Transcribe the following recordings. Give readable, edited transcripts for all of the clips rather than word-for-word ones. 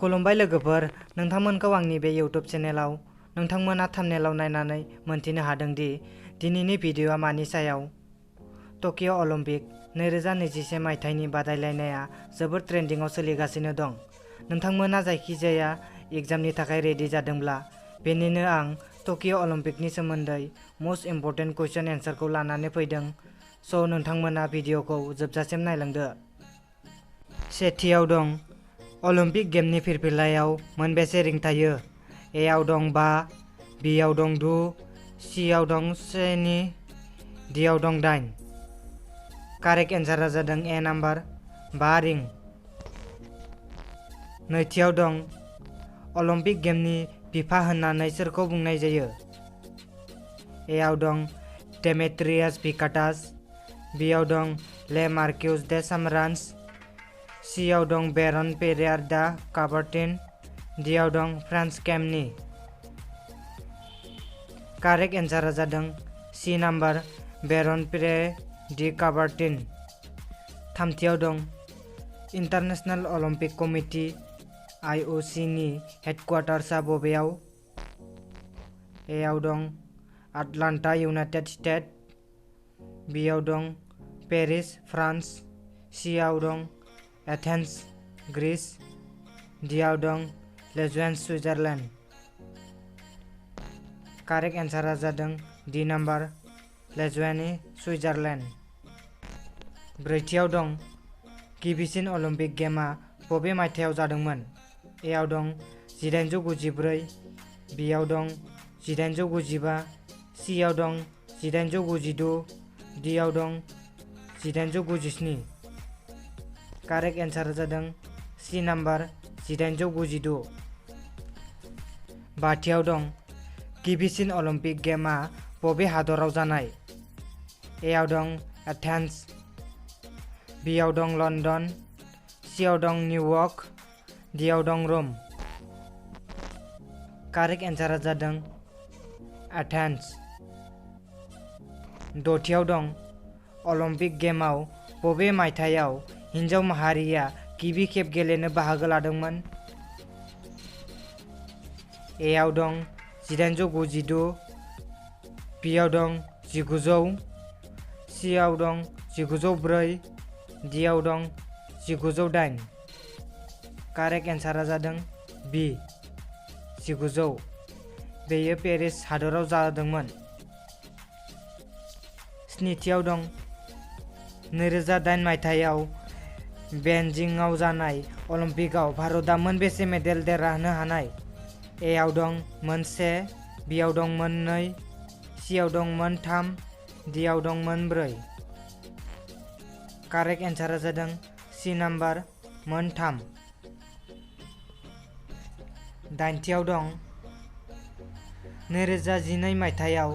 खुलुमबाय लोगोफोर, नोंथांमोनखौ आंनि बे इउट्युब चेनेलाव नोंथांमोना थाम्बनेलाव नायनानै मोनथिनो हादोंदि दिनैनि भिडिअ'आ मानि सायाव। टकिय' अलिम्पिक 2021 मायथाइनि बादायलायनाया जोबोद ट्रेन्डिंआव सोलिगासिनो दं। नोंथांमोना जायखिजाया एग्जामनि थाखाय रेडि जादोंब्ला, बेनिनो आं टकिय' अलिम्पिकनि सोमोन्दै मस्ट इम्परटेन्ट कुइसन एन्सारखौ लानानै फैदों। स' नोंथांमोना भिडिअ'खौ जोबजासिम नायलांदो। सेथियाव दं अलिम्पिक गेमनि फिरफिलायाव मोनबेसे रिं थायो? एआव दं 5, बिआव दं 6, सिआव दं 7, डिआव दं 8। कारेक्ट एन्सारा जादों ए नाम्बार 5 रिं। नैथियाव दं अलिम्पिक गेमनि बिफा होननानै सोरखौ बुंनाय जायो? एआव दं डेमेट्रियास भिकाटास, बिआव दं ले मार्किउस दे सामरान्स, सिआव दं बेरन पेरेयार दा काबार्टिन, डिआव दं फ्रान्स केमनि। कारेक्ट एन्सारा जादों सि नाम्बार बेरन पेरे डि काबार्टिन। थामथियाव दं इन्टारनेशनेल अलिम्पिक कमिटि (IOC) नि हेडक्वार्टार्सआ बबेयाव? एआव दं आटलान्टा इउनाइटेड स्टेट, बिआव दं पेरिस फ्रान्स, सिआव दं एथेन्स ग्रीस, डिआव दं लेजुएन सुइजारलेण्ड। कारेक्ट एन्सारा जादों डि नाम्बार लेजुएन सुइजारलेण्ड। ब्रैथियाव दं गिबिसिन अलिम्पिक गेमआ बबे मायथाइयाव जादोंमोन? एआव दं 1894, बिआव दं 1895, सिआव दं 1896, डिआव दं 1897। कारेक्ट एन्सारा जादों सि नाम्बार 1896। बाथियाव दं गिबिसिन अलिम्पिक गेमआ बबे हादराव जानाय? एआव दं एथेन्स, बिआव दं लन्दन, सिआव दं निउयर्क, डिआव दं रम। कारेक्ट एन्सारा जादों एथेन्स। दथियाव दं अलिम्पिक गेमआव बबे मायथाइयाव हिन्जाव माहारिया गिबि खेब गेलेनो बाहागो लादोंमोन? एआव दं 1896, बिआव दं 1900, सिआव दं 1904, डिआव दं 1908। कारेक्ट एन्सारा जादों बि 1900। बेयो पेरिस हादराव जादोंमोन। स्निथियाव दं 2008 मायथाइयाव बेइजिंआव जानाय अलिम्पिकआव भारतआ मोनबेसे मेडेल देरहानो हानाय? एआव दं 1, बिआव दं 2, सिआव दं 3, डिआव दं 4। कारेक्ट एन्सारा जादों सि नाम्बार 3। दाइनथियाव दं 2012 मायथाइयाव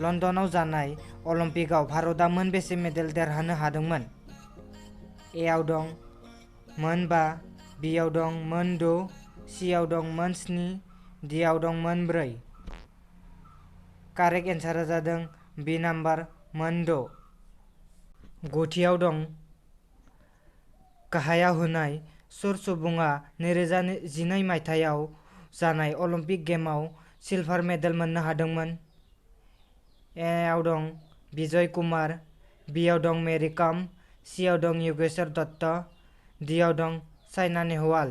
लन्दनाव जानाय अलिम्पिकआव भारतआ मोनबेसे मेडेल देरहानो हादोंमोन? एआव दं 5, बिआव दं 6, सिआव दं 7, डिआव दं 4। कारेक्ट एन्सारा जादों बि नाम्बार 6। गुथियाव दं गाहायाव होनाय सोर सुबुङा 2012 मायथाइयाव जानाय अलिम्पिक गेमआव सिलभार मेडेल मोननो हादोंमोन? एआव दं बिजय कुमार, बिआव दं मेरि कम, सिआव दं योगेश्वर दत्त, डिआव दं साइना नेहवाल।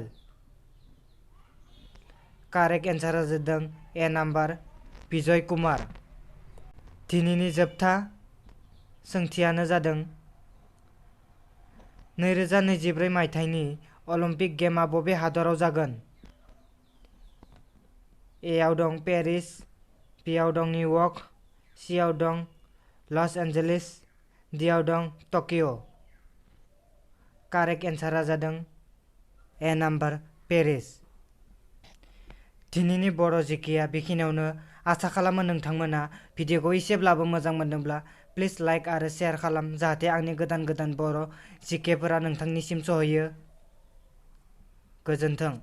कारेक्ट एन्सारा जादों ए नाम्बार बिजय कुमार। दिनैनि जोबथा सोंथियानो जादों 2024 मायथाइनि अलिम्पिक गेमआ बबे हादराव जागोन? एआव दं पेरिस, बिआव दं निउयर्क, सिआव दं लस एन्जेलिस, डिआव दं टकिय'। कारेक्ट एन्सारा जादों ए नाम्बार पेरिस। दिनैनि बर' जिकेआ बेखिनियावनो। आसा खालामो नोंथांमोना भिडिअखौ एसेब्लाबो मोजां मोनदोंब्ला प्लिज लाइक आरो शेयार खालाम, जाहाथे आंनि गोदान बर' जिकेफोरा नोंथांनिसिम सहैयो। गोजोन्थों।